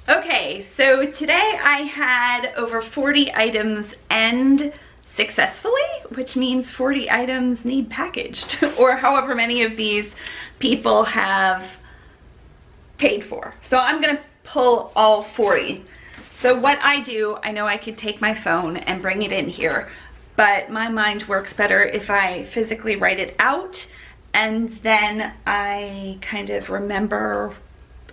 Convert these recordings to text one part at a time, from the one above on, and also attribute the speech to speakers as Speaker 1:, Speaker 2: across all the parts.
Speaker 1: Okay, so today I had over 40 items end successfully, which means 40 items need packaged, or however many of these people have paid for. So I'm gonna pull all 40. So what I do, I know I could take my phone and bring it in here, but my mind works better if I physically write it out, and then I kind of remember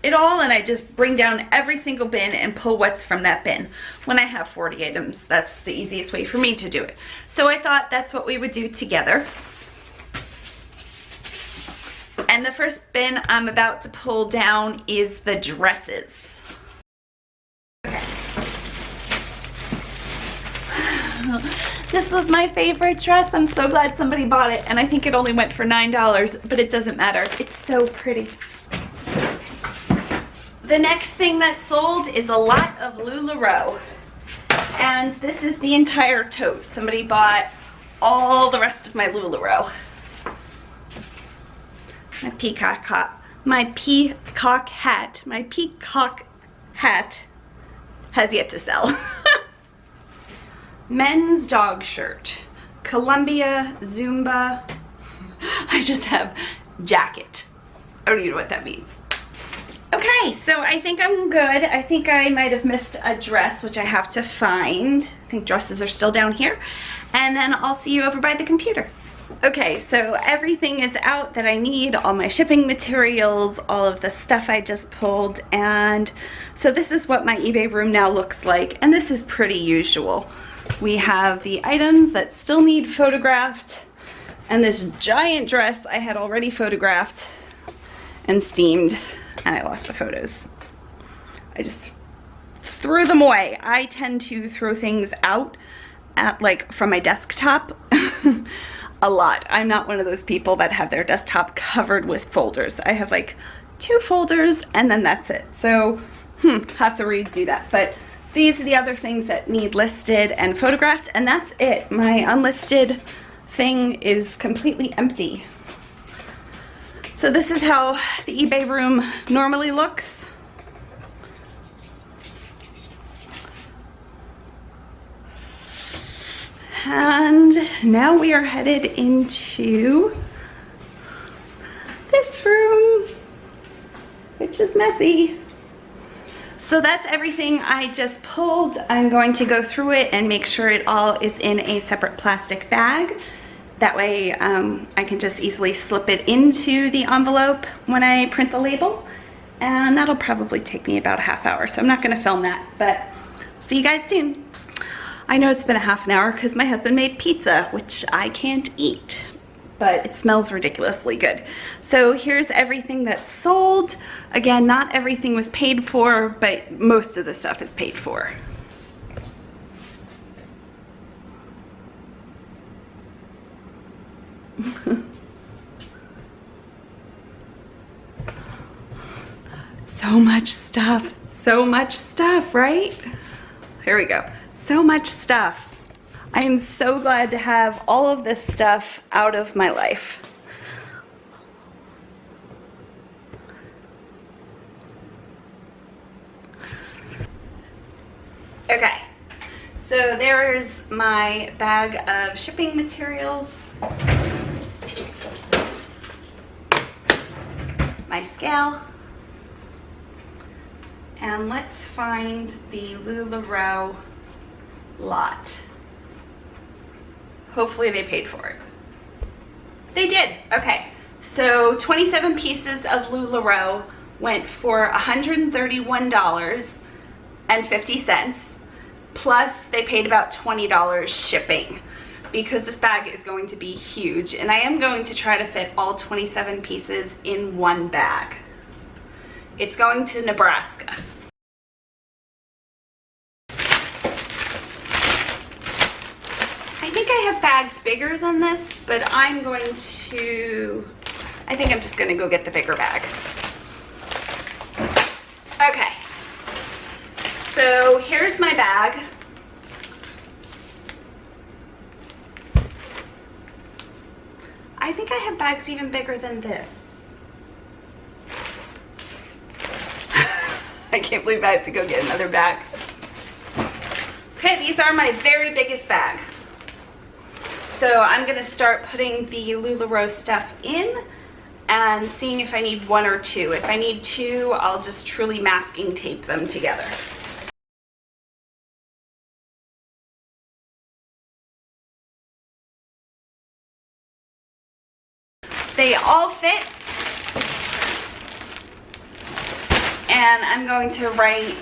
Speaker 1: it all, and I just bring down every single bin and pull what's from that bin. When I have 40 items, that's the easiest way for me to do it. So I thought that's what we would do together. And the first bin I'm about to pull down is the dresses. Okay. This was my favorite dress. I'm so glad somebody bought it, and I think it only went for $9, but it doesn't matter. It's so pretty. The next thing that sold is a lot of LuLaRoe, and this is the entire tote. Somebody bought all the rest of my LuLaRoe. My peacock hat has yet to sell. Men's dog shirt, Columbia, Zumba. I just have jacket. I don't even know what that means. Okay, so I think I'm good. I think I might have missed a dress, which I have to find. I think dresses are still down here. And then I'll see you over by the computer. Okay, so everything is out that I need, all my shipping materials, all of the stuff I just pulled, and so this is what my eBay room now looks like, and this is pretty usual. We have the items that still need photographed, and this giant dress I had already photographed and steamed, and I lost the photos. I just threw them away. I tend to throw things out from my desktop a lot. I'm not one of those people that have their desktop covered with folders. I have like 2 folders and then that's it. So have to redo that. But these are the other things that need listed and photographed, and that's it. My unlisted thing is completely empty. So this is how the eBay room normally looks. And now we are headed into this room, which is messy. So that's everything I just pulled. I'm going to go through it and make sure it all is in a separate plastic bag. That way I can just easily slip it into the envelope when I print the label. And that'll probably take me about a half hour, so I'm not gonna film that, but see you guys soon. I know it's been a half an hour because my husband made pizza, which I can't eat, but it smells ridiculously good. So here's everything that's sold. Again, not everything was paid for, but most of the stuff is paid for. So much stuff, right? Here we go. So much stuff. I am so glad to have all of this stuff out of my life. Okay, so there's my bag of shipping materials, my scale, and let's find the LuLaRoe lot. Hopefully they paid for it. They did. Okay, so 27 pieces of LuLaRoe went for $131.50, plus they paid about $20 shipping, because this bag is going to be huge, and I am going to try to fit all 27 pieces in one bag. It's going to Nebraska. I think I have bags bigger than this, but I think I'm just gonna go get the bigger bag. Okay, so here's my bag. I think I have bags even bigger than this. I can't believe I have to go get another bag. Okay, these are my very biggest bag. So I'm gonna start putting the LuLaRoe stuff in and seeing if I need 1 or 2. If I need 2, I'll just truly masking tape them together. They all fit. And I'm going to write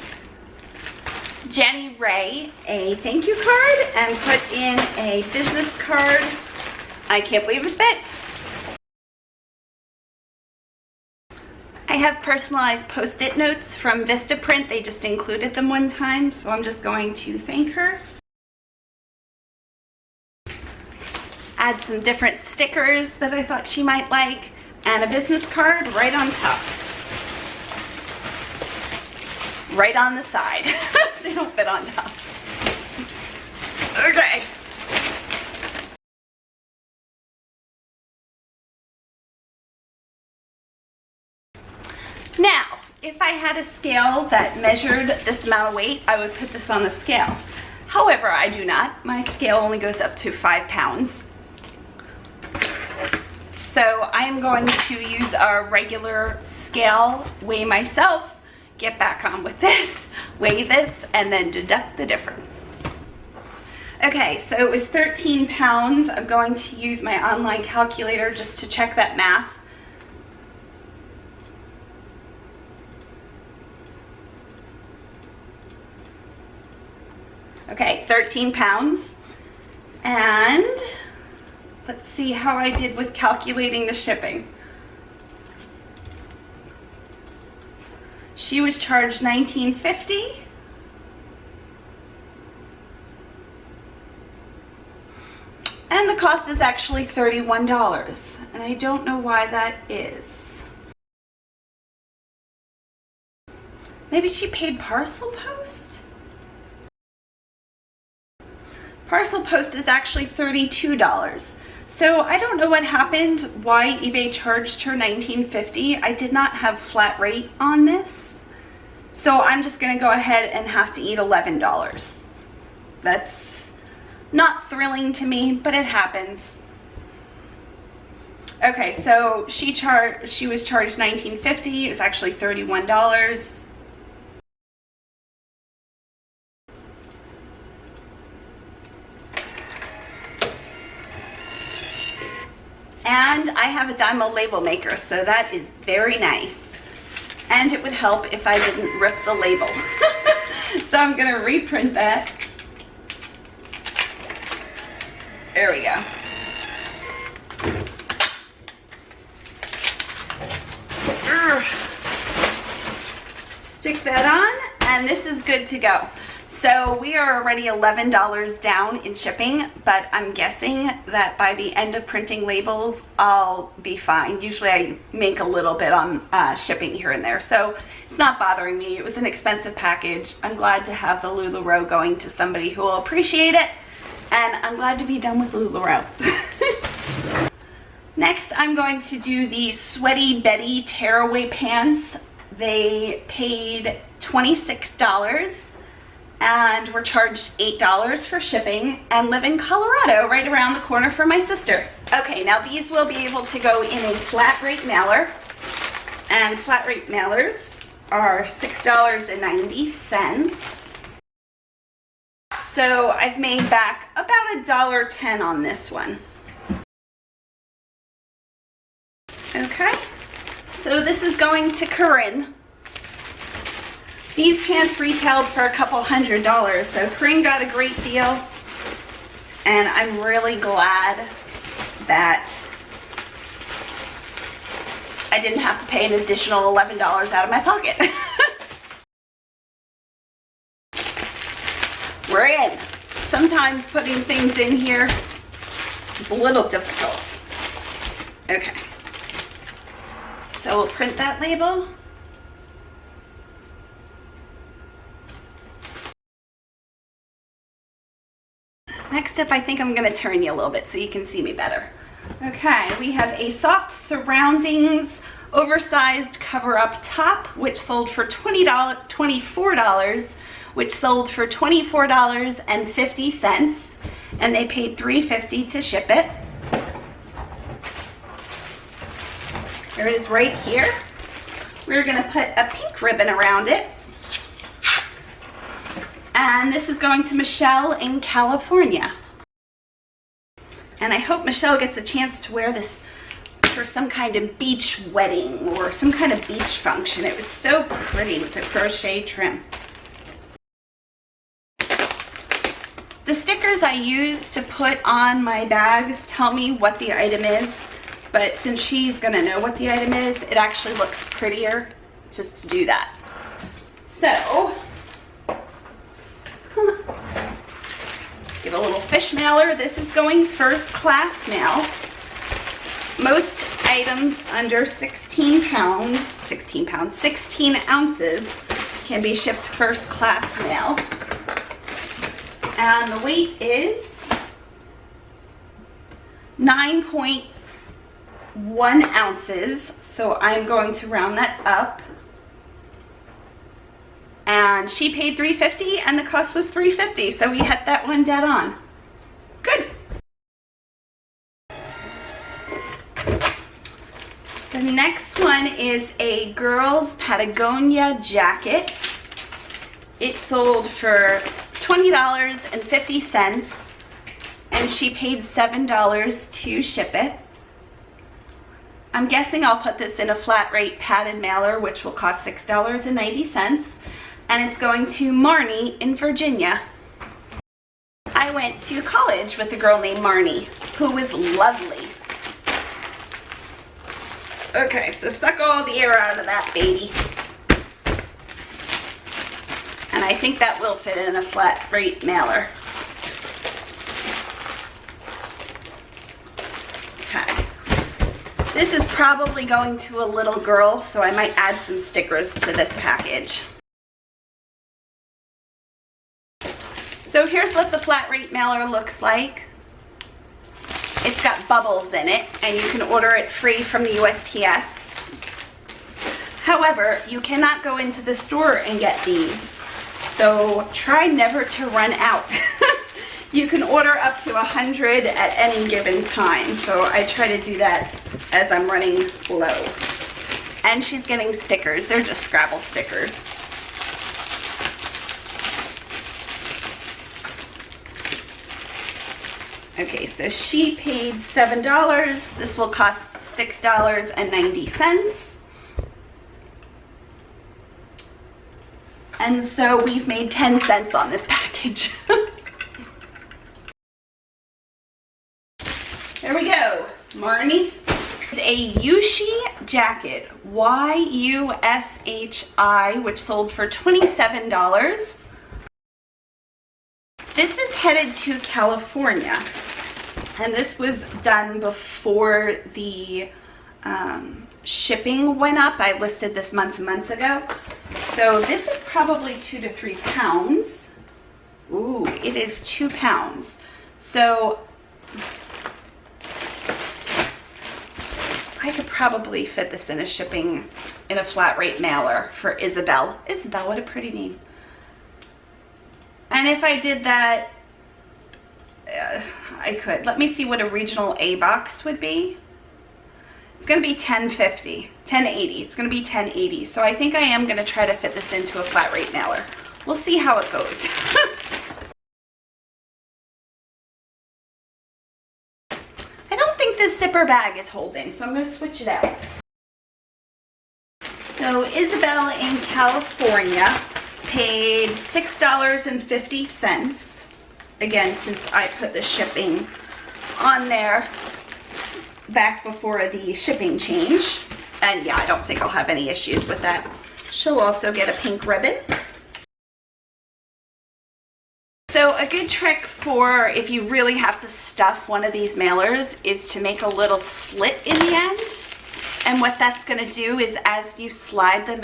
Speaker 1: Jenny Ray a thank you card and put in a business card. I can't believe it fits. I have personalized post-it notes from Vistaprint. They just included them one time, so I'm just going to thank her. Add some different stickers that I thought she might like, and a business card right on top. Right on the side. They don't fit on top. Okay. Now, if I had a scale that measured this amount of weight, I would put this on the scale. However, I do not. My scale only goes up to 5 pounds. So I am going to use our regular scale, weigh myself, get back on with this, weigh this, and then deduct the difference. Okay, so it was 13 pounds. I'm going to use my online calculator just to check that math. Okay, 13 pounds. And let's see how I did with calculating the shipping. She was charged $19.50. And the cost is actually $31. And I don't know why that is. Maybe she paid parcel post? Parcel post is actually $32. So I don't know what happened, why eBay charged her $19.50. I did not have flat rate on this. So I'm just gonna go ahead and have to eat $11. That's not thrilling to me, but it happens. Okay, so she was charged $19.50. It was actually $31. And I have a Dymo label maker, so that is very nice. And it would help if I didn't rip the label. So I'm gonna reprint that. There we go. Stick that on, and this is good to go. So we are already $11 down in shipping, but I'm guessing that by the end of printing labels, I'll be fine. Usually I make a little bit on shipping here and there, so it's not bothering me. It was an expensive package. I'm glad to have the LuLaRoe going to somebody who will appreciate it, and I'm glad to be done with LuLaRoe. Next, I'm going to do the Sweaty Betty tearaway pants. They paid $26. And we're charged $8 for shipping, and live in Colorado, right around the corner from my sister. Okay, now these will be able to go in a flat rate mailer, and flat rate mailers are $6.90. So I've made back about $1.10 on this one. Okay, so this is going to Corinne. These pants retailed for a couple $100, so Corinne got a great deal, and I'm really glad that I didn't have to pay an additional $11 out of my pocket. We're in. Sometimes putting things in here is a little difficult. Okay, so we'll print that label. Next up, I think I'm going to turn you a little bit so you can see me better. Okay, we have a soft surroundings oversized cover-up top, which sold for $24, which sold for $24.50, and they paid $3.50 to ship it. There it is right here. We're gonna put a pink ribbon around it. And this is going to Michelle in California. And I hope Michelle gets a chance to wear this for some kind of beach wedding or some kind of beach function. It was so pretty with the crochet trim. The stickers I use to put on my bags tell me what the item is, but since she's gonna know what the item is, it actually looks prettier just to do that. So, get a little fish mailer. This is going first class mail. Most items under 16 ounces can be shipped first class mail. And the weight is 9.1 ounces. So I'm going to round that up. And she paid $3.50 and the cost was $3.50. So we hit that one dead on. Good. The next one is a girls Patagonia jacket. It sold for $20.50 and she paid $7 to ship it. I'm guessing I'll put this in a flat rate padded mailer, which will cost $6.90, and it's going to Marnie in Virginia. I went to college with a girl named Marnie who was lovely. Okay, so suck all the air out of that baby. And I think that will fit in a flat rate mailer. Okay. This is probably going to a little girl, so I might add some stickers to this package. So here's what the flat rate mailer looks like. It's got bubbles in it, and you can order it free from the USPS. However, you cannot go into the store and get these, so try never to run out. You can order up to 100 at any given time, so I try to do that as I'm running low. And she's getting stickers. They're just Scrabble stickers. Okay, so she paid $7. This will cost $6.90. And so we've made 10 cents on this package. There we go. Marnie. It's a Yushi jacket, Y-U-S-H-I, which sold for $27. This is headed to California, and this was done before the shipping went up. I listed this months and months ago. So this is probably 2 to 3 pounds. Ooh, it is 2 pounds. So I could probably fit this in a flat rate mailer for Isabel. Isabel, what a pretty name. And if I did that, I could. Let me see what a regional A box would be. It's going to be $10.50, $10.80. It's going to be $10.80. So I think I am going to try to fit this into a flat rate mailer. We'll see how it goes. I don't think this zipper bag is holding, so I'm going to switch it out. So Isabel in California paid $6.50. Again, since I put the shipping on there back before the shipping change. And yeah, I don't think I'll have any issues with that. She'll also get a pink ribbon. So a good trick for if you really have to stuff one of these mailers is to make a little slit in the end. And what that's going to do is as you slide the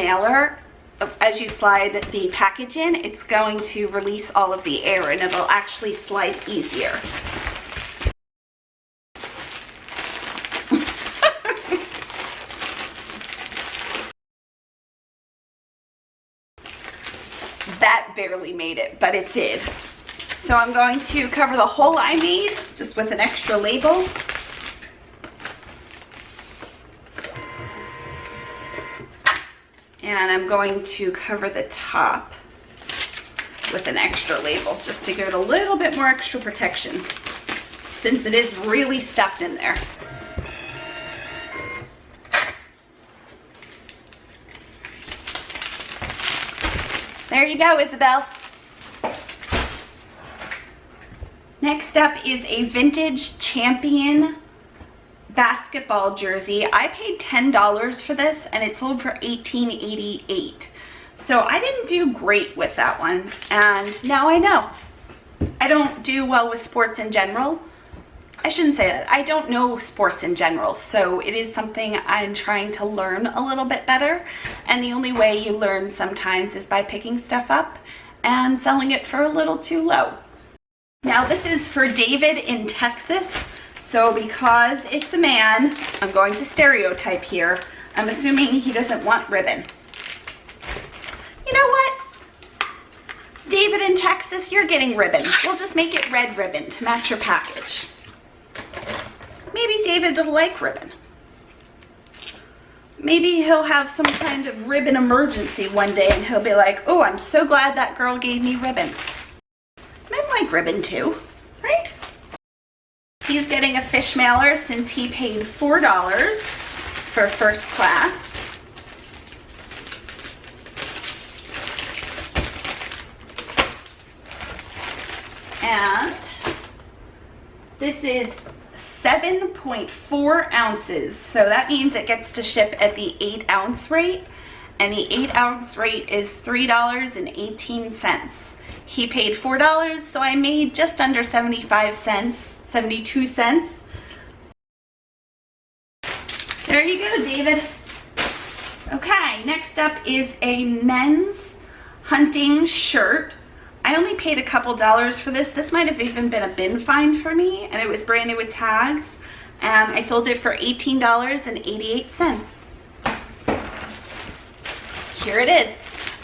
Speaker 1: package in, it's going to release all of the air and it'll actually slide easier. that barely made it, but it did. So I'm going to cover the hole I made just with an extra label. And I'm going to cover the top with an extra label just to give it a little bit more extra protection since it is really stuffed in there. There you go, Isabel. Next up is a vintage Champion basketball jersey. I paid $10 for this and it sold for $18.88. So I didn't do great with that one, and now I know. I don't do well with sports in general. I shouldn't say that. I don't know sports in general, so it is something I'm trying to learn a little bit better, and the only way you learn sometimes is by picking stuff up and selling it for a little too low. Now this is for David in Texas, so because it's a man, I'm going to stereotype here. I'm assuming he doesn't want ribbon. You know what? David in Texas, you're getting ribbon. We'll just make it red ribbon to match your package. Maybe David will like ribbon. Maybe he'll have some kind of ribbon emergency one day and he'll be like, oh, I'm so glad that girl gave me ribbon. Men like ribbon too, right? He's getting a fish mailer since he paid $4 for first class. And this is 7.4 ounces. So that means it gets to ship at the 8-ounce rate. And the 8-ounce rate is $3.18. He paid $4, so I made just under 75 cents, 72 cents. There you go, David. Okay, next up is a men's hunting shirt. I only paid a couple dollars for this. This might have even been a bin find for me, and it was brand new with tags. I sold it for $18.88. Here it is.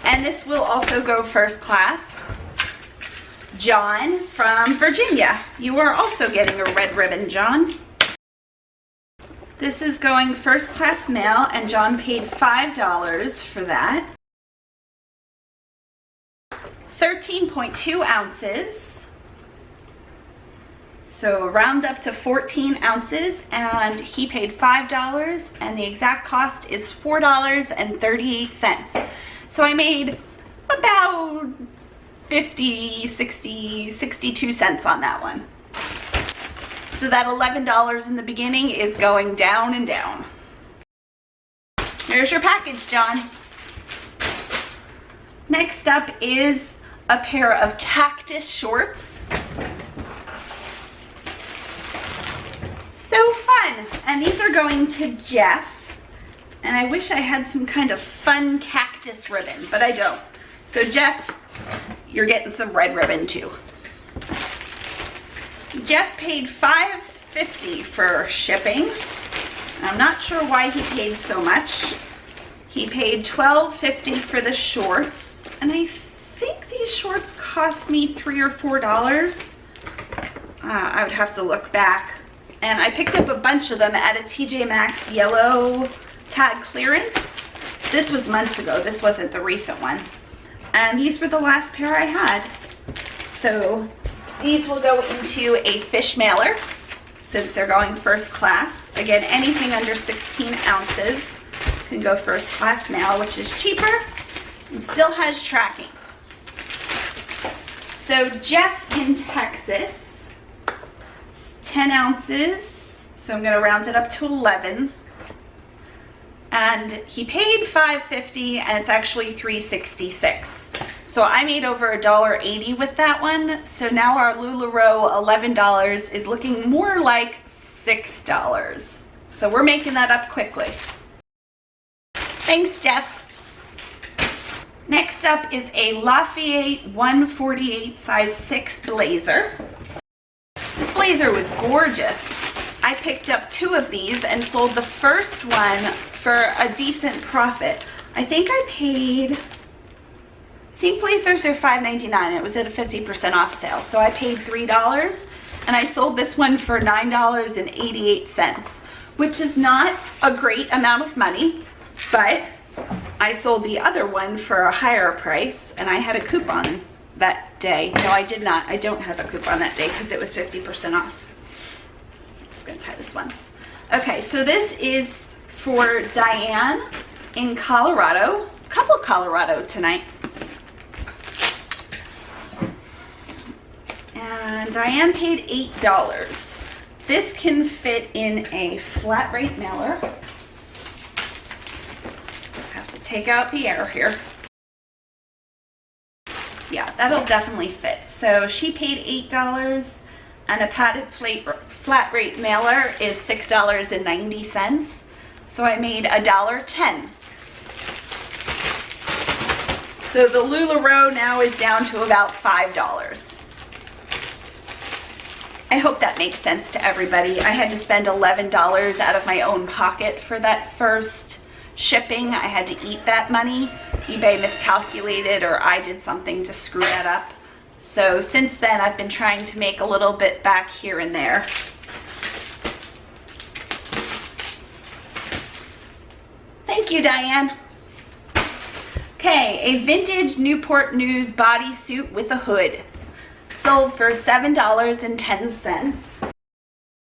Speaker 1: And this will also go first class. John from Virginia. You are also getting a red ribbon, John. This is going first class mail, and John paid $5 for that. 13.2 ounces. So round up to 14 ounces, and he paid $5, and the exact cost is $4.38. So I made about 50, 60, 62 cents on that one. So that $11 in the beginning is going down and down. There's your package, John. Next up is a pair of cactus shorts. So fun. And these are going to Jeff. And I wish I had some kind of fun cactus ribbon, but I don't. So Jeff, you're getting some red ribbon too. Jeff paid $5.50 for shipping. I'm not sure why he paid so much. He paid $12.50 for the shorts, and I think these shorts cost me $3 or $4. I would have to look back. And I picked up a bunch of them at a TJ Maxx yellow tag clearance. This was months ago. This wasn't the recent one. And these were the last pair I had. So these will go into a fish mailer since they're going first class. Again, anything under 16 ounces can go first class mail, which is cheaper and still has tracking. So Jeff in Texas, it's 10 ounces. So I'm gonna round it up to 11. And he paid $5.50 and it's actually $3.66. So I made over $1.80 with that one. So now our LuLaRoe $11 is looking more like $6. So we're making that up quickly. Thanks, Jeff. Next up is a Lafayette 148 size 6 blazer. This blazer was gorgeous. I picked up 2 of these and sold the first one for a decent profit. I think I paid I think blazers are $5.99. It was at a 50% off sale. So I paid $3 and I sold this one for $9.88, which is not a great amount of money, but I sold the other one for a higher price and I had a coupon that day. No, I did not. I don't have a coupon that day because it was 50% off. I'm just gonna tie this once. Okay, so this is for Diane in Colorado. A couple Colorado tonight. And Diane paid $8. This can fit in a flat rate mailer. Just have to take out the air here. Yeah, that'll definitely fit. So she paid $8 and a padded flat rate mailer is $6.90. So I made $1.10. So the LuLaRoe now is down to about $5. I hope that makes sense to everybody. I had to spend $11 out of my own pocket for that first shipping. I had to eat that money. eBay miscalculated or I did something to screw that up. So since then I've been trying to make a little bit back here and there. Thank you, Diane. Okay, a vintage Newport News bodysuit with a hood. Sold for $7.10.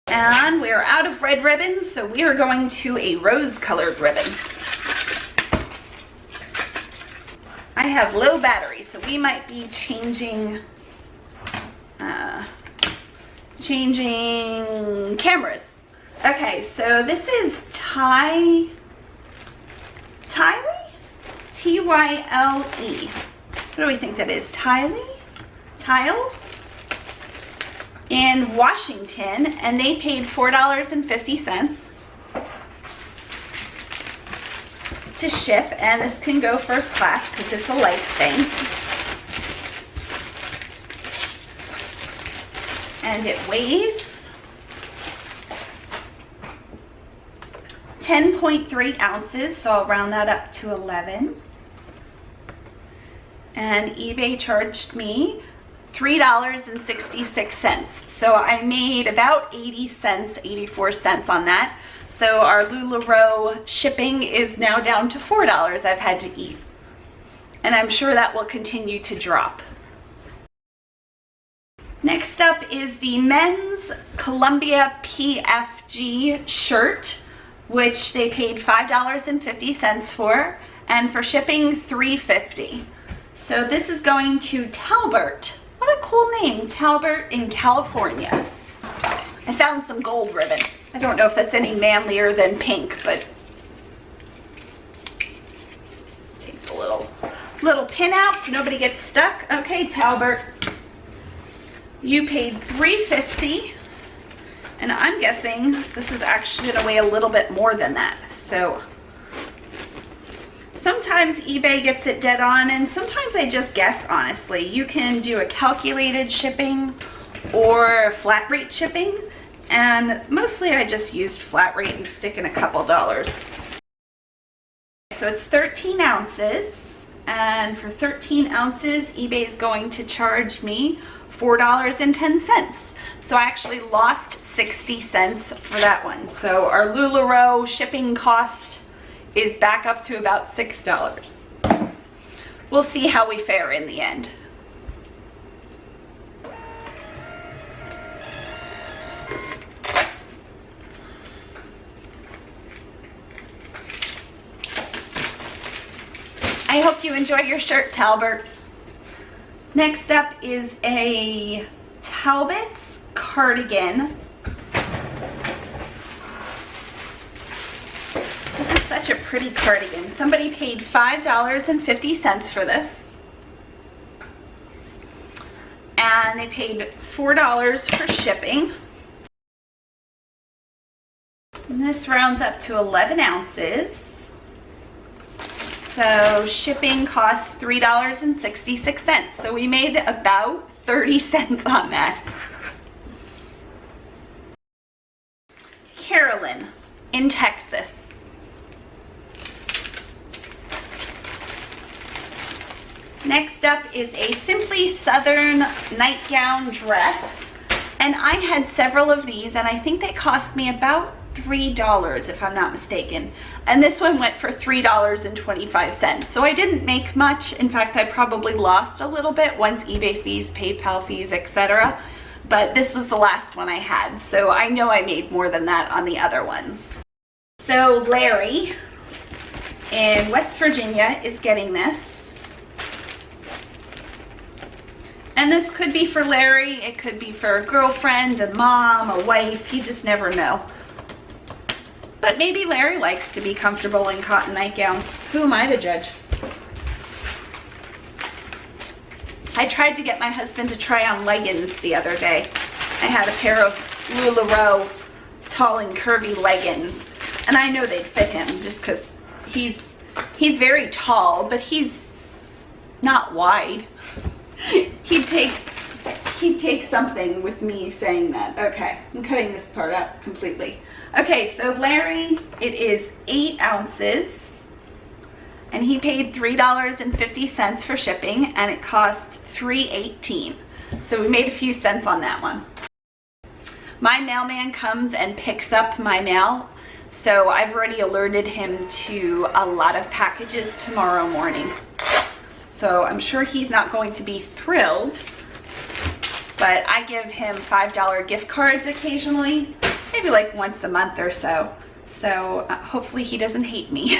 Speaker 1: And we're out of red ribbons, so we are going to a rose-colored ribbon. I have low battery, so we might be changing cameras. Okay, so this is Tyle? T-Y-L-E. What do we think that is? Tyle? In Washington, and they paid $4.50 to ship, and this can go first class because it's a light thing. And it weighs 10.3 ounces, so I'll round that up to 11. And eBay charged me $3.66. So I made about 80 cents, 84 cents on that. So our LuLaRoe shipping is now down to $4 I've had to eat. And I'm sure that will continue to drop. Next up is the men's Columbia PFG shirt, which they paid $5.50 for, and for shipping $3.50. So this is going to Talbert. What a cool name, Talbert in California. I found some gold ribbon. I don't know if that's any manlier than pink, but take the little pin out so nobody gets stuck. Okay, Talbert, you paid $3.50, and I'm guessing this is actually gonna weigh a little bit more than that. So sometimes eBay gets it dead on, and sometimes I just guess, honestly. You can do a calculated shipping or flat rate shipping, and mostly I just used flat rate and stick in a couple dollars. So it's 13 ounces, and for 13 ounces, eBay is going to charge me $4.10. So I actually lost 60 cents for that one. So our LuLaRoe shipping cost is back up to about $6. We'll see how we fare in the end. I hope you enjoy your shirt, Talbert. Next up is a Talbot's cardigan. This is such a pretty cardigan. Somebody paid $5.50 for this. And they paid $4 for shipping. And this rounds up to 11 ounces. So shipping costs $3.66. So we made about 30 cents on that. Carolyn in Texas. Next up is a Simply Southern nightgown dress. And I had several of these, and I think they cost me about $3 if I'm not mistaken. And this one went for $3.25. So I didn't make much. In fact, I probably lost a little bit once eBay fees, PayPal fees, etc. But this was the last one I had. So I know I made more than that on the other ones. So Larry in West Virginia is getting this. And this could be for Larry, it could be for a girlfriend, a mom, a wife, you just never know. But maybe Larry likes to be comfortable in cotton nightgowns. Who am I to judge? I tried to get my husband to try on leggings the other day. I had a pair of LuLaRoe tall and curvy leggings. And I know they'd fit him just because he's very tall, but he's not wide. He'd take something with me saying that. Okay, I'm cutting this part out completely. Okay, so Larry, it is 8 ounces, and he paid $3.50 for shipping, and it cost $3.18. So we made a few cents on that one. My mailman comes and picks up my mail, so I've already alerted him to a lot of packages tomorrow morning. So I'm sure he's not going to be thrilled, but I give him $5 gift cards occasionally, maybe like once a month or so. So hopefully he doesn't hate me.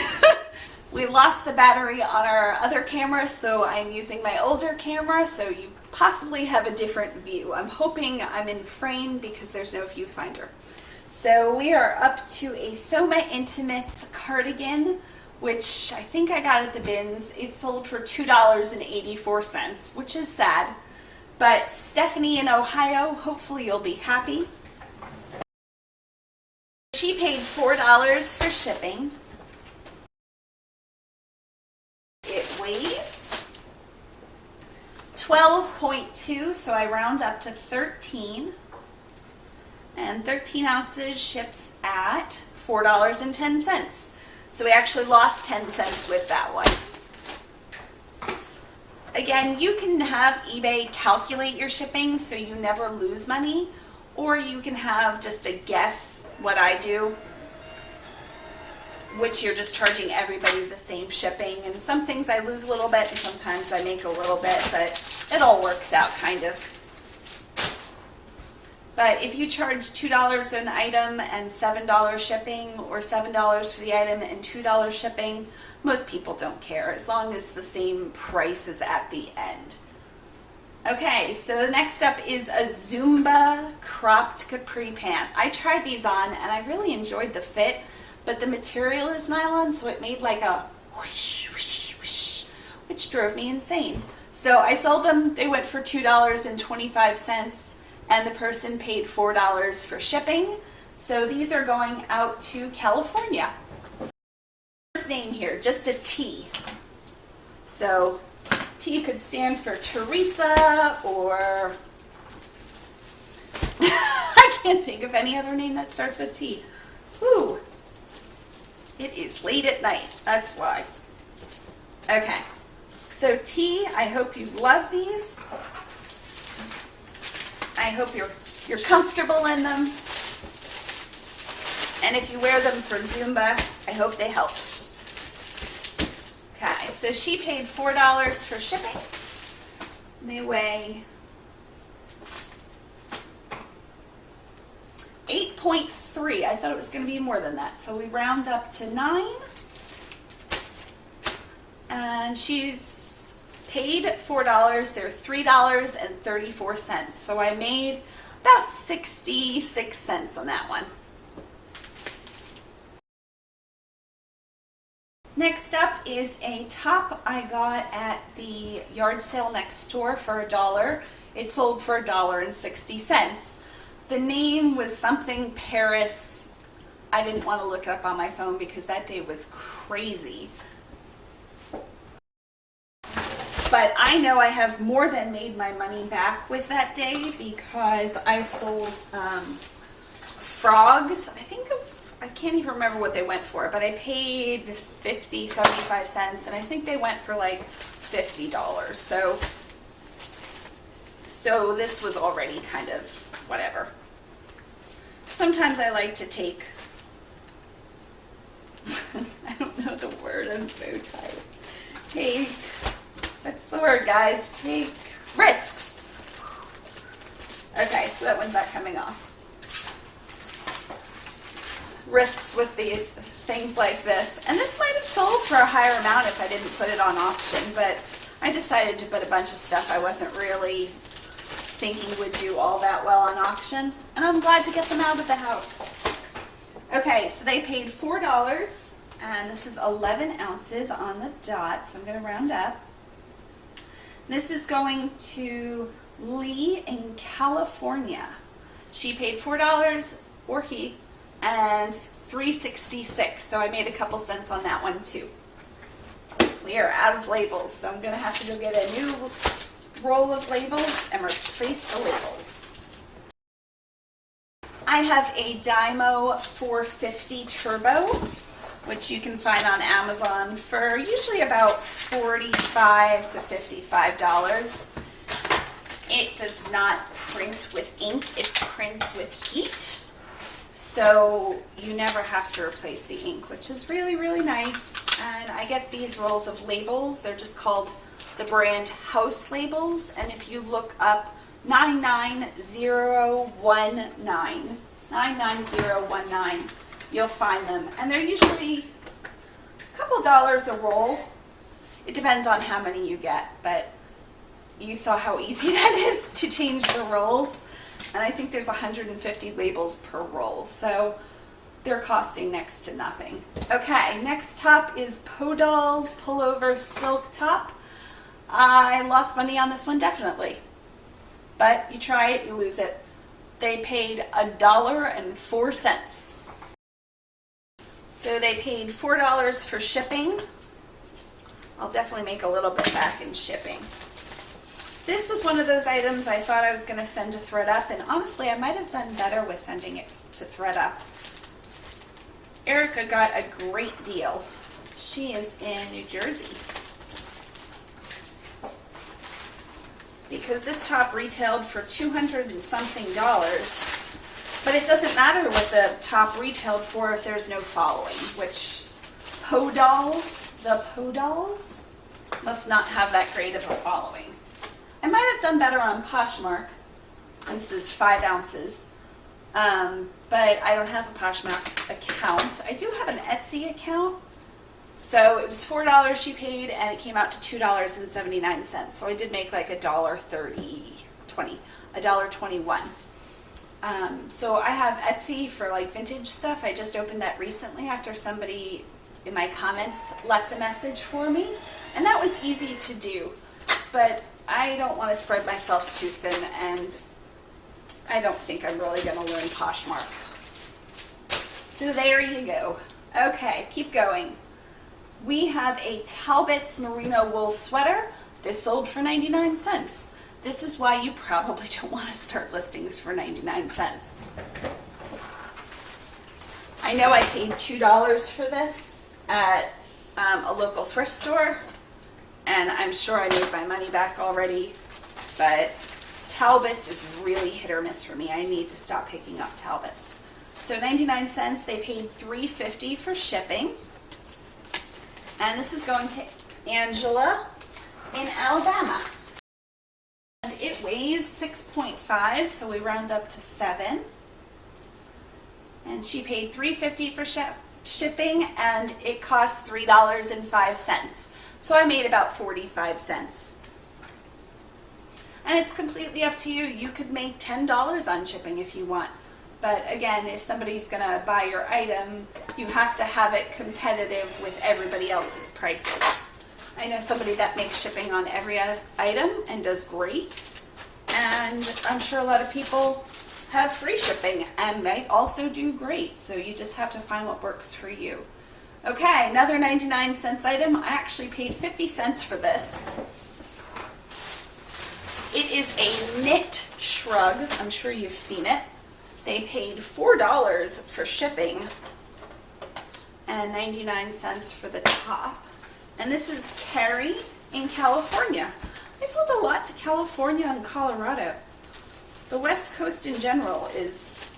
Speaker 1: We lost the battery on our other camera, so I'm using my older camera, so you possibly have a different view. I'm hoping I'm in frame because there's no viewfinder. So we are up to a Soma Intimates cardigan, which I think I got at the bins. It sold for $2.84, which is sad. But Stephanie in Ohio, hopefully you'll be happy. She paid $4 for shipping. It weighs 12.2, so I round up to 13. And 13 ounces ships at $4.10. So we actually lost 10 cents with that one. Again, you can have eBay calculate your shipping so you never lose money, or you can have just a guess what I do, which you're just charging everybody the same shipping. And some things I lose a little bit and sometimes I make a little bit, but it all works out kind of. But if you charge $2 an item and $7 shipping, or $7 for the item and $2 shipping, most people don't care as long as the same price is at the end. Okay, so the next up is a Zumba cropped capri pant. I tried these on and I really enjoyed the fit, but the material is nylon, so it made like a whoosh, whoosh, whoosh, which drove me insane. So I sold them, they went for $2.25. And the person paid $4 for shipping. So these are going out to California. First name here, just a T. So T could stand for Teresa, or I can't think of any other name that starts with T. Ooh, it is late at night, that's why. Okay, so T, I hope you love these. I hope you're comfortable in them. And if you wear them for Zumba, I hope they help. Okay, so she paid $4 for shipping. They weigh 8.3. I thought it was going to be more than that. So we round up to 9. And she's paid $4, they're $3.34. So I made about 66 cents on that one. Next up is a top I got at the yard sale next door for $1. It sold for $1.60. The name was something Paris. I didn't want to look it up on my phone because that day was crazy. But I know I have more than made my money back with that day because I sold frogs. I can't even remember what they went for, but I paid 50, 75 cents, and I think they went for like $50. So this was already kind of whatever. Sometimes I like to take, I don't know the word, I'm so tired. Take, what's the word, guys? Take risks. Okay, so that one's not coming off. Risks with the things like this. And this might have sold for a higher amount if I didn't put it on auction, but I decided to put a bunch of stuff I wasn't really thinking would do all that well on auction, and I'm glad to get them out of the house. Okay, so they paid $4, and this is 11 ounces on the dot, so I'm going to round up. This is going to Lee in California. She paid $4, or he, and $3.66, so I made a couple cents on that one too. We are out of labels, so I'm going to have to go get a new roll of labels and replace the labels. I have a Dymo 450 Turbo, which you can find on Amazon for usually about $45 to $55. It does not print with ink, it prints with heat. So you never have to replace the ink, which is really, really nice. And I get these rolls of labels. They're just called the brand House Labels, and if you look up 99019, you'll find them, and they're usually a couple dollars a roll. It depends on how many you get, but you saw how easy that is to change the rolls, and I think there's 150 labels per roll, so they're costing next to nothing. Okay, next top is Podol's Pullover Silk Top. I lost money on this one, definitely. But you try it, you lose it. They paid $1.04. So they paid $4 for shipping. I'll definitely make a little bit back in shipping. This was one of those items I thought I was going to send to ThredUp, and honestly, I might have done better with sending it to ThredUp. Erica got a great deal. She is in New Jersey. Because this top retailed for $200 and something, but it doesn't matter what the top retailed for if there's no following, which the Podol's must not have that great of a following. I might have done better on Poshmark, and this is 5 ounces, but I don't have a Poshmark account. I do have an Etsy account. So it was $4 she paid, and it came out to $2.79. So I did make like $1.21. So I have Etsy for like vintage stuff. I just opened that recently after somebody in my comments left a message for me, and that was easy to do. But I don't want to spread myself too thin, and I don't think I'm really going to learn Poshmark. So there you go. Okay, keep going. We have a Talbot's merino wool sweater. This sold for 99 cents. This is why you probably don't want to start listings for 99 cents. I know I paid $2 for this at a local thrift store, and I'm sure I made my money back already, but Talbot's is really hit or miss for me. I need to stop picking up Talbot's. So 99 cents, they paid $3.50 for shipping. And this is going to Angela in Alabama. And it weighs 6.5, so we round up to 7. And she paid $3.50 for shipping, and it cost $3.05. So I made about 45 cents. And it's completely up to you. You could make $10 on shipping if you want. But again, if somebody's going to buy your item, you have to have it competitive with everybody else's prices. I know somebody that makes shipping on every item and does great. And I'm sure a lot of people have free shipping and might also do great. So you just have to find what works for you. Okay, another 99 cents item. I actually paid 50 cents for this. It is a knit shrug. I'm sure you've seen it. They paid $4 for shipping and 99 cents for the top. And this is Carrie in California. I sold a lot to California and Colorado. The West Coast in general is,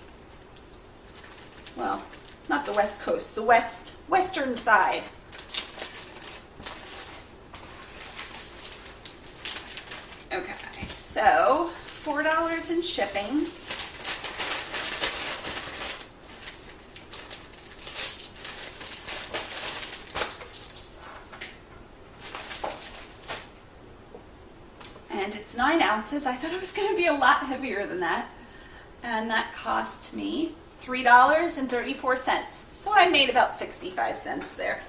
Speaker 1: well, not the West Coast, the western side. Okay, so $4 in shipping. And it's 9 ounces. I thought it was going to be a lot heavier than that. And that cost me $3.34. So I made about 65 cents there.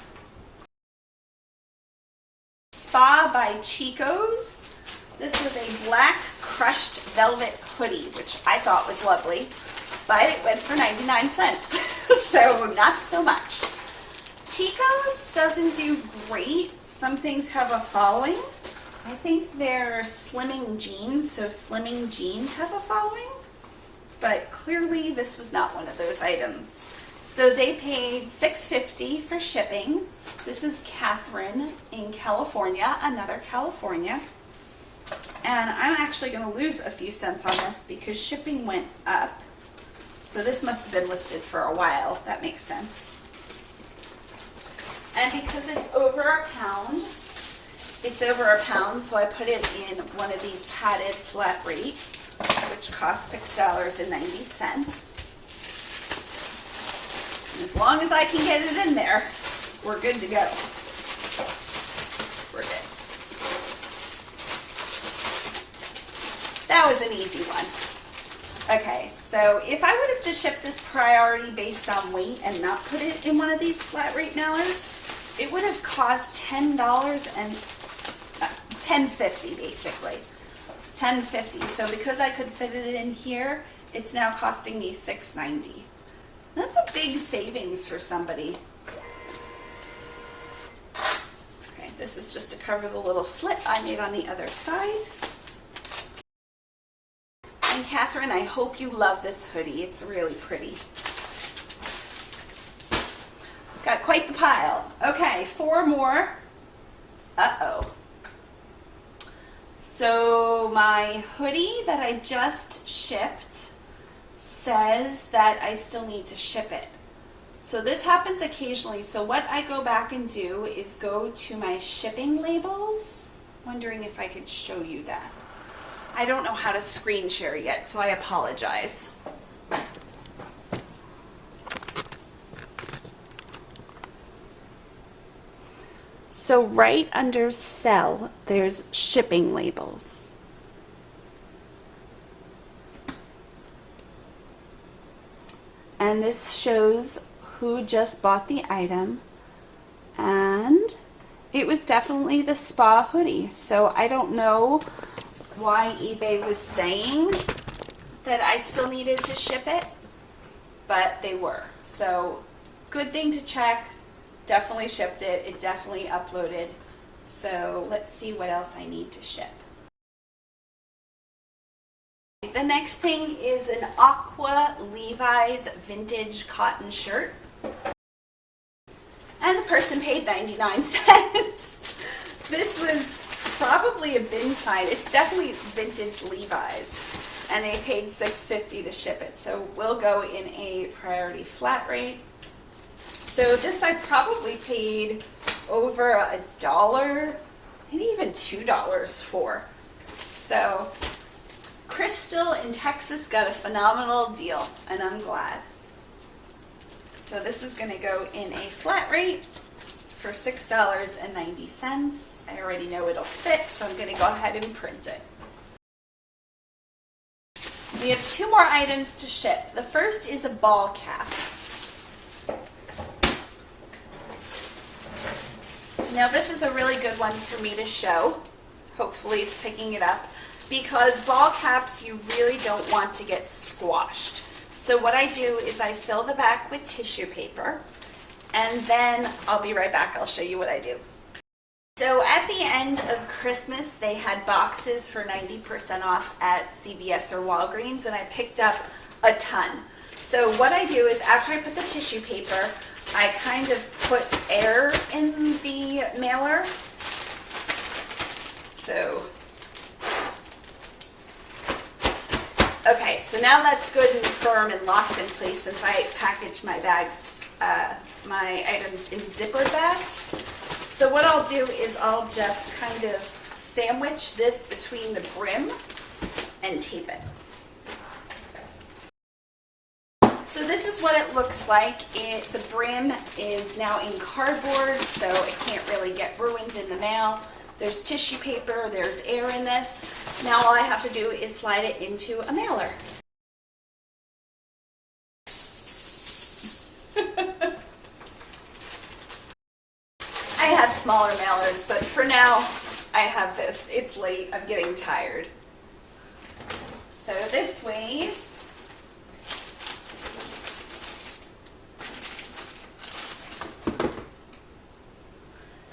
Speaker 1: Spa by Chico's. This was a black crushed velvet hoodie, which I thought was lovely, but it went for 99 cents. So not so much. Chico's doesn't do great. Some things have a following. I think they're slimming jeans, so slimming jeans have a following, but clearly this was not one of those items. So they paid $6.50 for shipping. This is Catherine in California, another California. And I'm actually going to lose a few cents on this because shipping went up. So this must have been listed for a while. That makes sense. And because it's over a pound, so I put it in one of these padded flat rate, which costs $6.90. And as long as I can get it in there, we're good to go. We're good. That was an easy one. Okay, so if I would have just shipped this priority based on weight and not put it in one of these flat rate mailers, it would have cost $10.50 basically. $10.50. So because I could fit it in here, it's now costing me $6.90. That's a big savings for somebody. Okay, this is just to cover the little slit I made on the other side. And Catherine, I hope you love this hoodie. It's really pretty. Got quite the pile. Okay, 4 more. Uh-oh. So my hoodie that I just shipped says that I still need to ship it. So this happens occasionally. So what I go back and do is go to my shipping labels. Wondering if I could show you that. I don't know how to screen share yet, so I apologize. So right under sell, there's shipping labels. And this shows who just bought the item. And it was definitely the spa hoodie. So I don't know why eBay was saying that I still needed to ship it, but they were. So good thing to check. Definitely shipped it. It definitely uploaded. So let's see what else I need to ship. The next thing is an aqua Levi's vintage cotton shirt. And the person paid 99 cents. This was probably a bin sign. It's definitely vintage Levi's. And they paid $6.50 to ship it. So we'll go in a priority flat rate. So this I probably paid over $1, maybe even $2 for. So Crystal in Texas got a phenomenal deal, and I'm glad. So this is going to go in a flat rate for $6.90. I already know it'll fit, so I'm going to go ahead and print it. We have 2 more items to ship. The first is a ball cap. Now this is a really good one for me to show. Hopefully it's picking it up, because ball caps you really don't want to get squashed. So what I do is I fill the back with tissue paper, and then I'll be right back. I'll show you what I do. So at the end of Christmas, they had boxes for 90% off at CVS or Walgreens, and I picked up a ton. So what I do is after I put the tissue paper, I kind of put air in the mailer, So, okay, so now that's good and firm and locked in place since I packaged my bags, my items in zipper bags. So what I'll do is I'll just kind of sandwich this between the brim and tape it. So this is what it looks like. The brim is now in cardboard, so it can't really get ruined in the mail. There's tissue paper, there's air in this. Now all I have to do is slide it into a mailer. I have smaller mailers, but for now I have this. It's late, I'm getting tired. So this weighs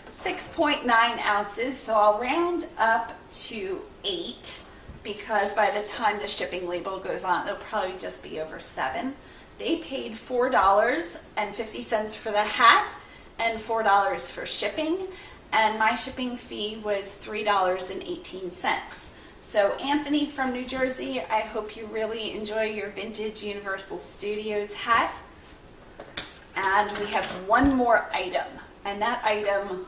Speaker 1: 6.9 ounces, so I'll round up to 8 because by the time the shipping label goes on, it'll probably just be over 7. They paid $4.50 for the hat and $4 for shipping, and my shipping fee was $3.18. So Anthony from New Jersey, I hope you really enjoy your vintage Universal Studios hat. And we have one more item, and that item,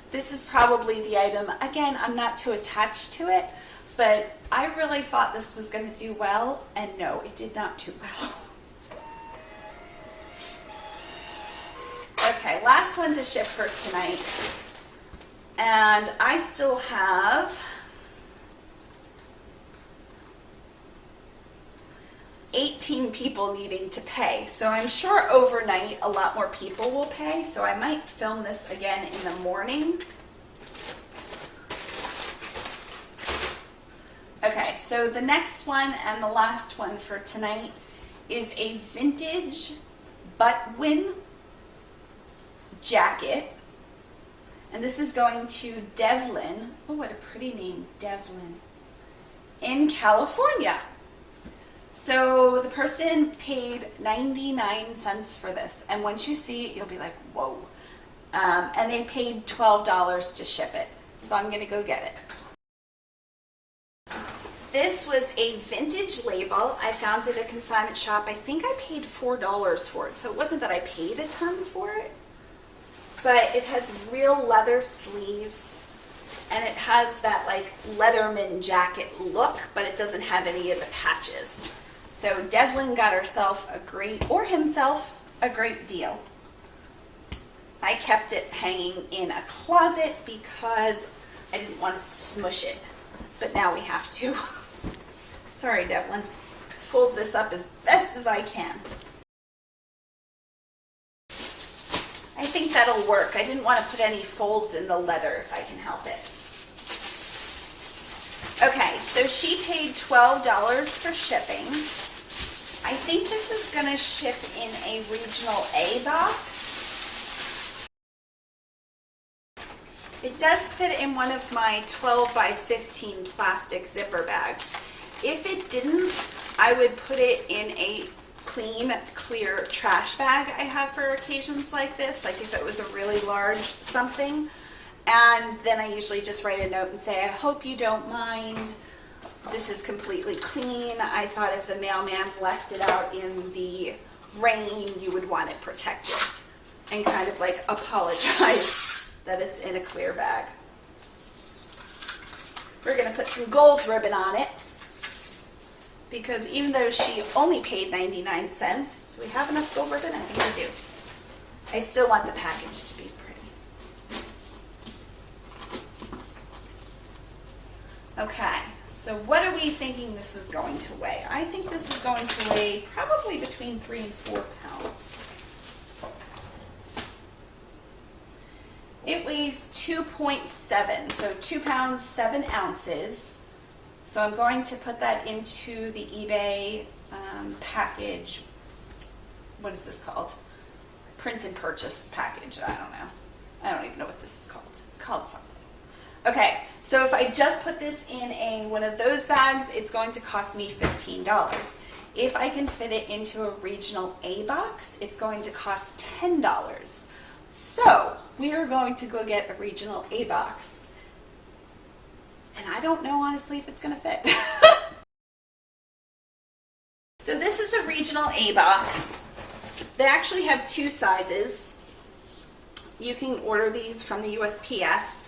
Speaker 1: this is probably the item, again, I'm not too attached to it, but I really thought this was going to do well, and no, it did not do well. Okay, last one to ship for tonight, and I still have 18 people needing to pay. So I'm sure overnight a lot more people will pay. So I might film this again in the morning. Okay, so the next one and the last one for tonight is a vintage Butwin jacket. And this is going to Devlin. Oh, what a pretty name, Devlin. In California. So the person paid 99 cents for this, and once you see it, you'll be like, whoa. And they paid $12 to ship it. So I'm gonna go get it. This was a vintage label. I found it at a consignment shop. I think I paid $4 for it. So it wasn't that I paid a ton for it, but it has real leather sleeves, and it has that like Letterman jacket look, but it doesn't have any of the patches. So Devlin got herself a great, or himself, a great deal. I kept it hanging in a closet because I didn't want to smush it, but now we have to. Sorry, Devlin. Fold this up as best as I can. I think that'll work. I didn't want to put any folds in the leather if I can help it. Okay, so she paid $12 for shipping. I think this is going to ship in a regional A box. It does fit in one of my 12 by 15 plastic zipper bags. If it didn't, I would put it in a clean, clear trash bag I have for occasions like this, like if it was a really large something. And then I usually just write a note and say, I hope you don't mind. This is completely clean. I thought if the mailman left it out in the rain, you would want it protected. And kind of like apologize that it's in a clear bag. We're gonna put some gold ribbon on it, because even though she only paid 99 cents, do we have enough gold ribbon? I think we do. I still want the package to be okay, so what are we thinking this is going to weigh? I think this is going to weigh probably between 3 and 4 pounds. It weighs 2.7, so 2 pounds, 7 ounces. So I'm going to put that into the eBay package. What is this called? Print and purchase package, I don't know. I don't even know what this is called. It's called something. Okay, so if I just put this in one of those bags, it's going to cost me $15. If I can fit it into a regional A box, it's going to cost $10. So we are going to go get a regional A box And I don't know honestly if it's gonna fit. So this is a regional A box. They actually have 2 sizes. You can order these from the USPS.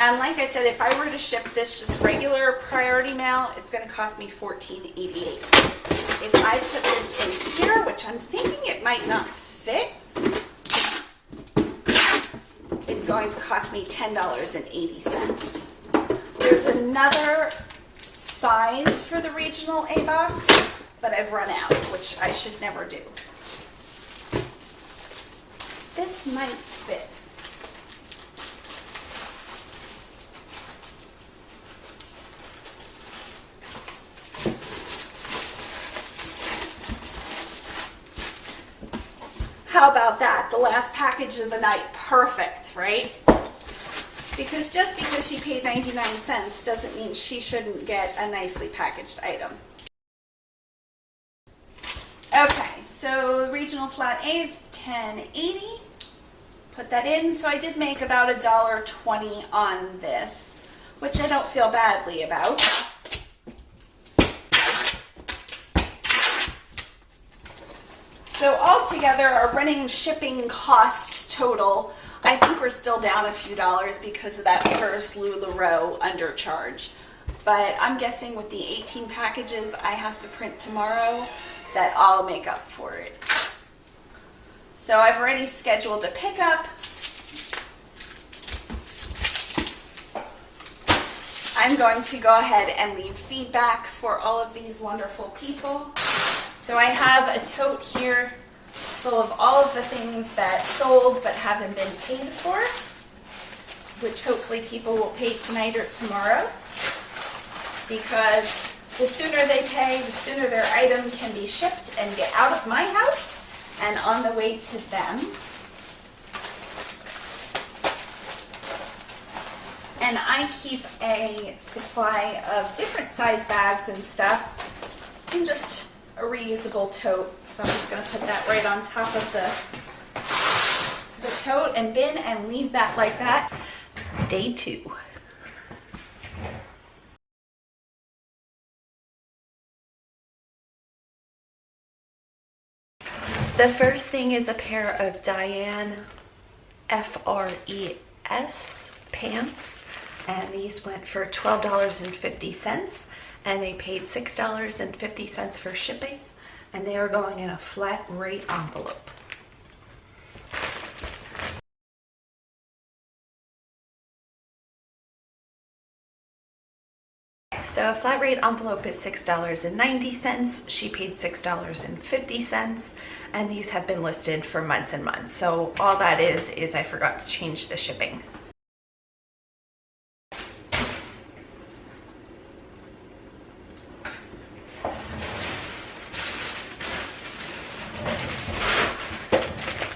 Speaker 1: And like I said, if I were to ship this just regular priority mail, it's going to cost me $14.88. If I put this in here, which I'm thinking it might not fit, it's going to cost me $10.80. There's another size for the regional A box, but I've run out, which I should never do. This might fit. How about that? The last package of the night. Perfect, right? Because just because she paid 99 cents doesn't mean she shouldn't get a nicely packaged item. Okay, so regional flat A is $10.80. Put that in. So I did make about $1.20 on this, which I don't feel badly about. So altogether, our running shipping cost total, I think we're still down a few dollars because of that first LuLaRoe undercharge. But I'm guessing with the 18 packages I have to print tomorrow, that I'll make up for it. So I've already scheduled a pickup. I'm going to go ahead and leave feedback for all of these wonderful people. So I have a tote here full of all of the things that sold but haven't been paid for, which hopefully people will pay tonight or tomorrow, because the sooner they pay, the sooner their item can be shipped and get out of my house and on the way to them. And I keep a supply of different size bags and stuff in just a reusable tote. So I'm just going to put that right on top of the tote and bin and leave that like that. Day 2. The first thing is a pair of Diane FRES pants, and these went for $12.50, and they paid $6.50 for shipping, and they are going in a flat rate envelope. So a flat rate envelope is $6.90. She paid $6.50, and these have been listed for months and months. So all that is I forgot to change the shipping.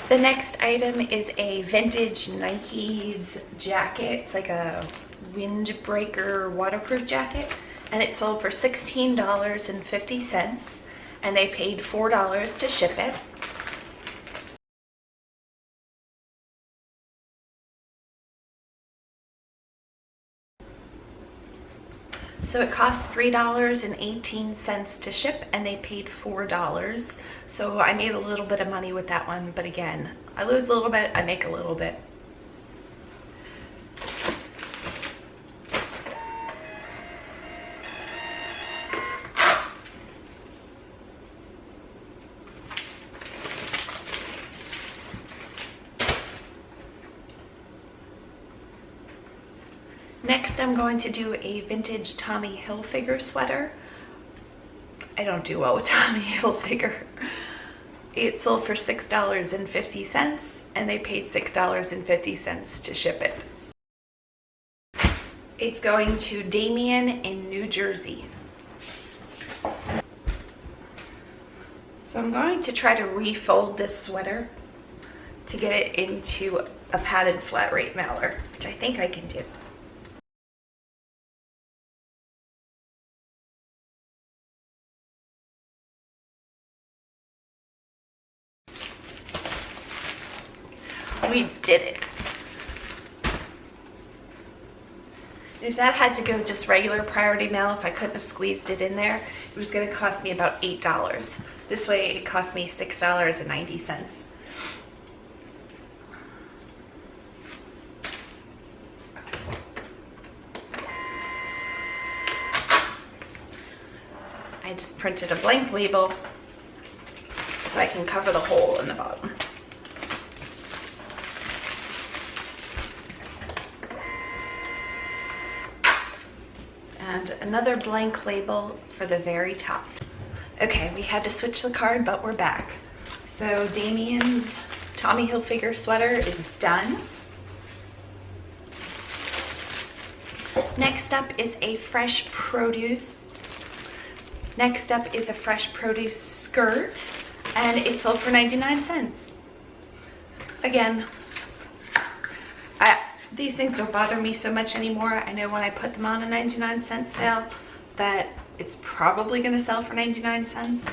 Speaker 1: The next item is a vintage Nike's jacket. It's like a windbreaker waterproof jacket, and it sold for $16.50, and they paid $4 to ship it. So it cost $3.18 to ship, and they paid $4. So I made a little bit of money with that one, but again, I lose a little bit, I make a little bit. Next, I'm going to do a vintage Tommy Hilfiger sweater. I don't do well with Tommy Hilfiger. It sold for $6.50, and they paid $6.50 to ship it. It's going to Damien in New Jersey. So I'm going to try to refold this sweater to get it into a padded flat rate mailer, which I think I can do. We did it. If that had to go just regular priority mail, if I couldn't have squeezed it in there, it was going to cost me about $8. This way it cost me $6.90. I just printed a blank label so I can cover the hole in the bottom. And another blank label for the very top. Okay, we had to switch the card, but we're back. So Damien's Tommy Hilfiger sweater is done. Next up is a fresh produce. Next up is a fresh produce skirt, and it sold for 99 cents. Again, these things don't bother me so much anymore. I know when I put them on a 99-cent sale that it's probably going to sell for 99 cents.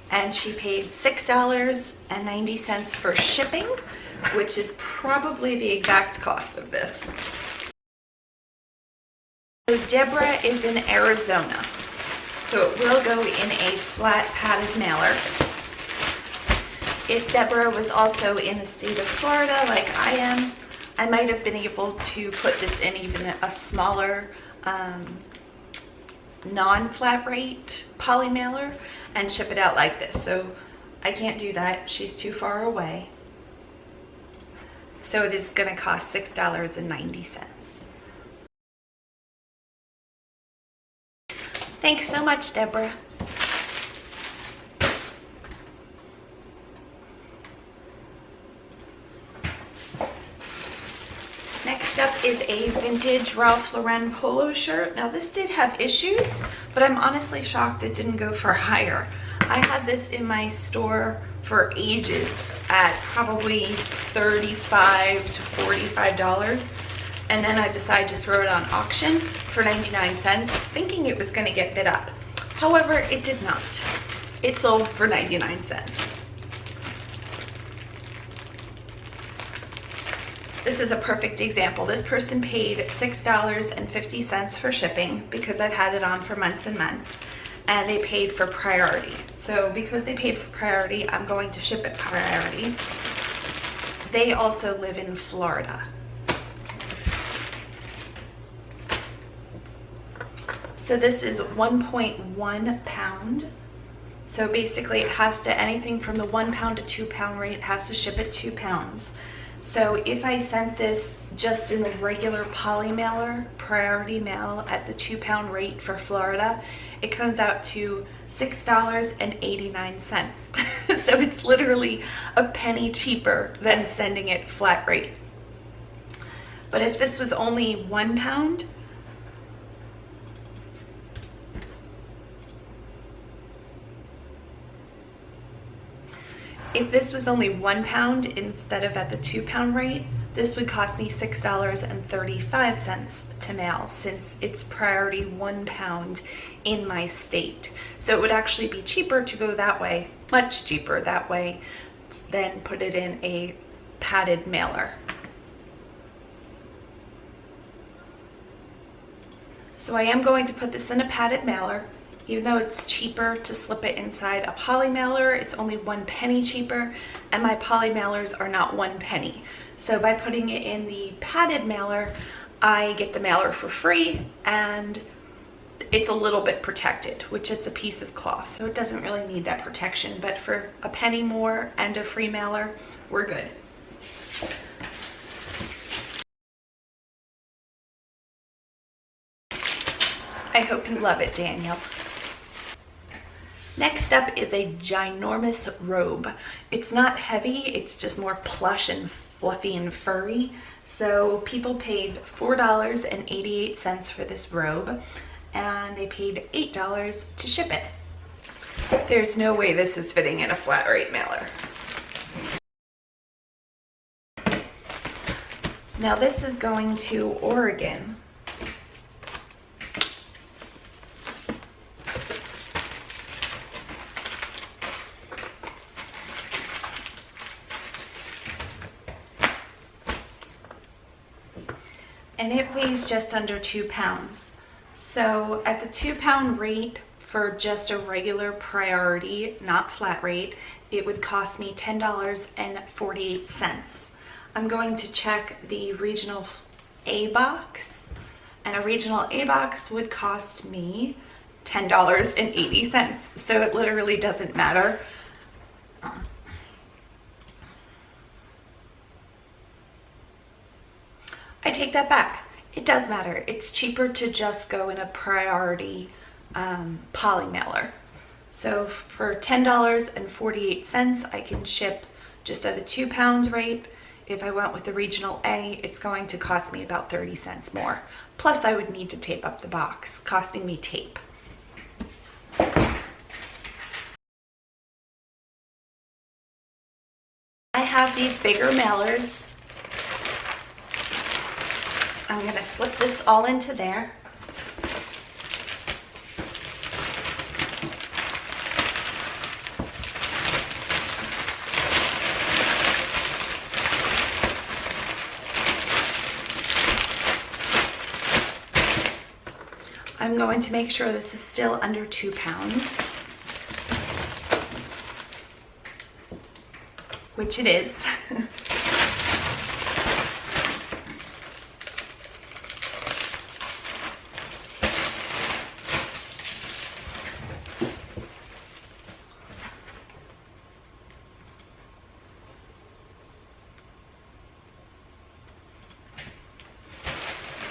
Speaker 1: And she paid $6.90 for shipping, which is probably the exact cost of this. So Deborah is in Arizona, so it will go in a flat padded mailer. If Deborah was also in the state of Florida like I am, I might have been able to put this in even a smaller non-flat rate poly mailer and ship it out like this. So I can't do that. She's too far away. So it is going to cost $6.90. Thanks so much, Deborah. Next up is a vintage Ralph Lauren polo shirt. Now this did have issues, but I'm honestly shocked it didn't go for higher. I had this in my store for ages at probably $35 to $45. And then I decided to throw it on auction for 99 cents, thinking it was going to get bid up. However, it did not. It sold for 99 cents. This is a perfect example. This person paid $6.50 for shipping because I've had it on for months and months, and they paid for priority. So because they paid for priority, I'm going to ship it priority. They also live in Florida. So this is 1.1 pound. So basically it has to, anything from the 1 pound to 2 pound rate has to ship at 2 pounds. So if I sent this just in the regular poly mailer, priority mail at the 2 pound rate for Florida, it comes out to $6.89. So it's literally a penny cheaper than sending it flat rate. But if this was only 1 pound, if this was only 1 pound instead of at the 2 pound rate, this would cost me $6.35 to mail, since it's priority 1 pound in my state. So it would actually be cheaper to go that way, much cheaper that way, than put it in a padded mailer. So I am going to put this in a padded mailer. Even though it's cheaper to slip it inside a poly mailer, it's only 1 penny cheaper, and my poly mailers are not 1 penny. So by putting it in the padded mailer, I get the mailer for free, and it's a little bit protected, which it's a piece of cloth, so it doesn't really need that protection. But for a penny more and a free mailer, we're good. I hope you love it, Daniel. Next up is a ginormous robe. It's not heavy, it's just more plush and fluffy and furry. So people paid $4.88 for this robe, and they paid $8 to ship it. There's no way this is fitting in a flat rate mailer. Now this is going to Oregon. and it weighs just under 2 pounds. So at the 2-pound rate for just a regular priority, not flat rate, it would cost me $10.48. I'm going to check the regional A box, and a regional A box would cost me $10.80. So it literally doesn't matter. I take that back. It does matter. It's cheaper to just go in a priority poly mailer. So for $10.48, I can ship just at a 2 pounds rate. If I went with the regional A, it's going to cost me about 30 cents more. Plus I would need to tape up the box, costing me tape. I have these bigger mailers. I'm going to slip this all into there. I'm going to make sure this is still under 2 pounds, which it is.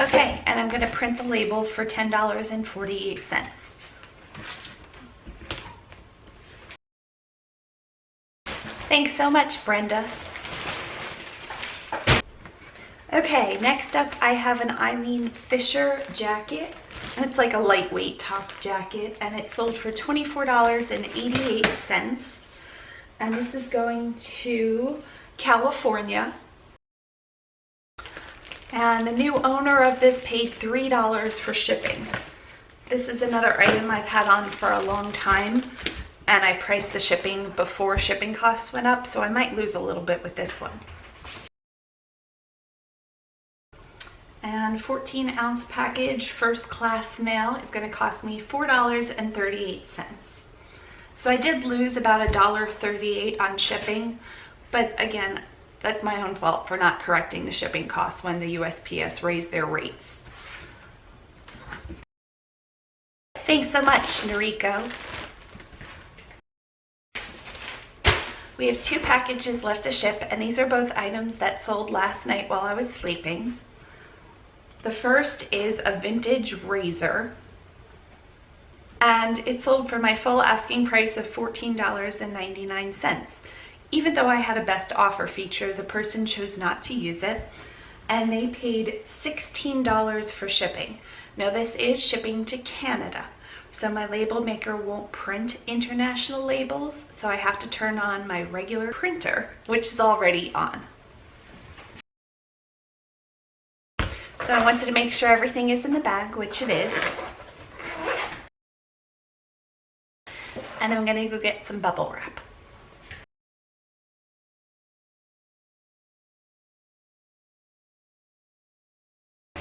Speaker 1: Okay, and I'm going to print the label for $10.48. Thanks so much, Brenda. Okay, next up I have an Eileen Fisher jacket. And it's like a lightweight top jacket, and it sold for $24.88. And this is going to California. And the new owner of this paid $3 for shipping. This is another item I've had on for a long time, and I priced the shipping before shipping costs went up, so I might lose a little bit with this one. And 14-ounce package, first class mail, is going to cost me $4.38. So I did lose about $1.38 on shipping, but again, that's my own fault for not correcting the shipping costs when the USPS raised their rates. Thanks so much, Noriko. We have 2 packages left to ship, and these are both items that sold last night while I was sleeping. The first is a vintage razor, and it sold for my full asking price of $14.99. Even though I had a best offer feature, the person chose not to use it, and they paid $16 for shipping. Now this is shipping to Canada, so my label maker won't print international labels, so I have to turn on my regular printer, which is already on. So I wanted to make sure everything is in the bag, which it is. And I'm gonna go get some bubble wrap.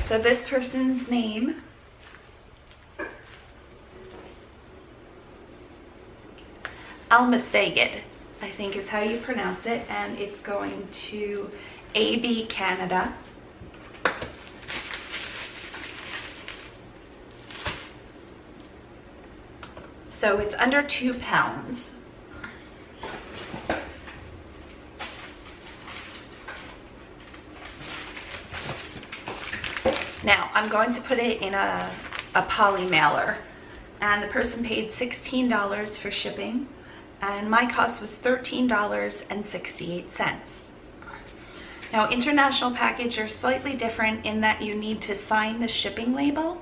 Speaker 1: So this person's name Almasagid, I think is how you pronounce it, and it's going to AB Canada. So it's under 2 pounds. Now, I'm going to put it in a poly mailer, and the person paid $16 for shipping, and my cost was $13.68. Now, international package are slightly different in that you need to sign the shipping label.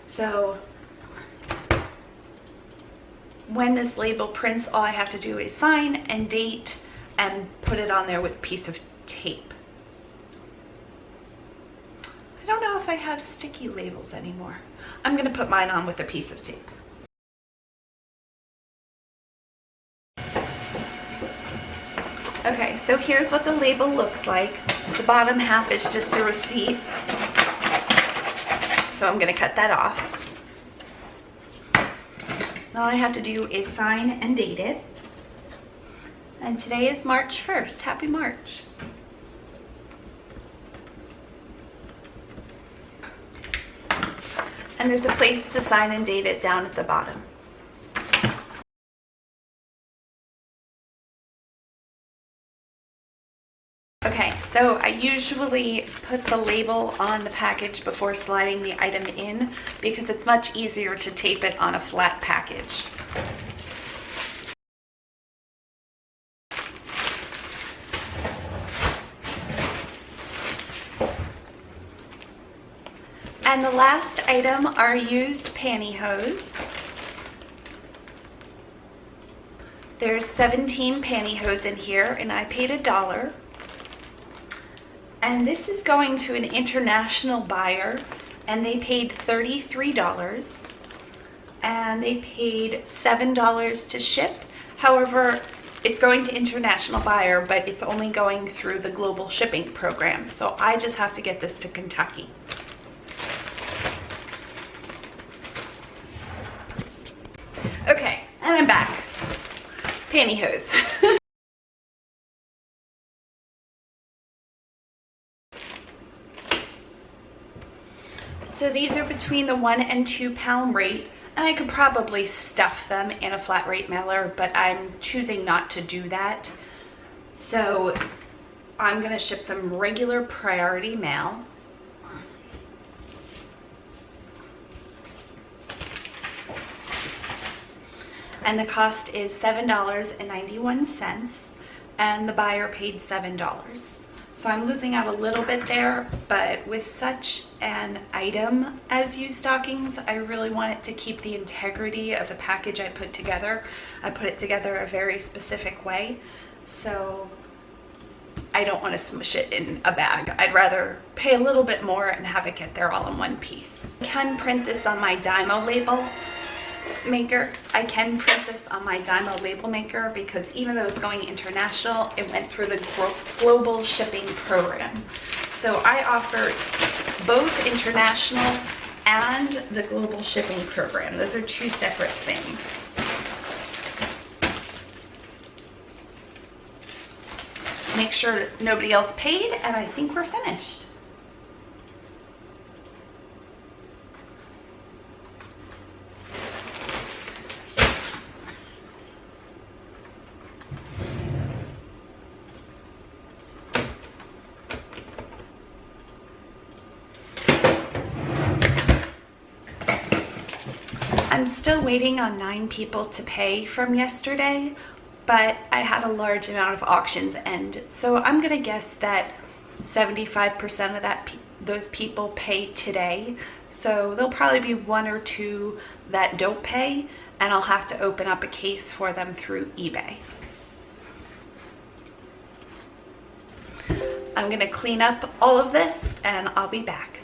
Speaker 1: So when this label prints, all I have to do is sign and date and put it on there with a piece of tape. I don't know if I have sticky labels anymore. I'm going to put mine on with a piece of tape. Okay, so here's what the label looks like. The bottom half is just a receipt. so I'm gonna cut that off. All I have to do is sign and date it. And today is March 1st. Happy March. And there's a place to sign and date it down at the bottom. Okay, so I usually put the label on the package before sliding the item in because it's much easier to tape it on a flat package. And the last item are used pantyhose. There's 17 pantyhose in here and I paid $1. And this is going to an international buyer and they paid $33 and they paid $7 to ship. However, it's going to international buyer, but it's only going through the global shipping program. So I just have to get this to Kentucky. Okay, and I'm back. Pantyhose. So these are between the 1 and 2 pound rate, and I could probably stuff them in a flat rate mailer, but I'm choosing not to do that. So I'm gonna ship them regular priority mail. And the cost is $7.91 and the buyer paid $7. So I'm losing out a little bit there, but with such an item as used stockings, I really want it to keep the integrity of the package I put together. I put it together a very specific way, so I don't want to smush it in a bag. I'd rather pay a little bit more and have it get there all in one piece. I can print this on my Dymo label maker. I can print this on my Dymo label maker because even though it's going international, it went through the global shipping program. So I offer both international and the global shipping program. Those are two separate things. Just make sure nobody else paid, and I think we're finished. I'm still waiting on 9 people to pay from yesterday, but I had a large amount of auctions end, so I'm gonna guess that 75% of those people pay today. So there'll probably be 1 or 2 that don't pay, and I'll have to open up a case for them through eBay. I'm gonna clean up all of this and I'll be back.